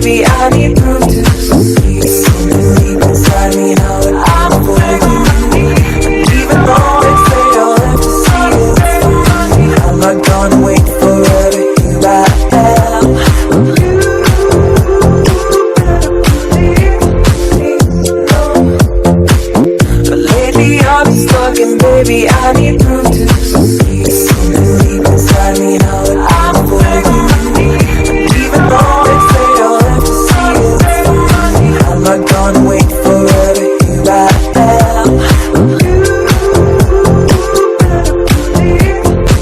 baby, I need proof to see. Something deep inside me, how it I'm for you. Even though they say you'll have to see it, I'm not gonna wait forever, here I am. But lately I've been stuck and baby, I need proof to see. Something deep inside me, how it I'm for you. Even though they say you'll have to see it, I'm not gonna wait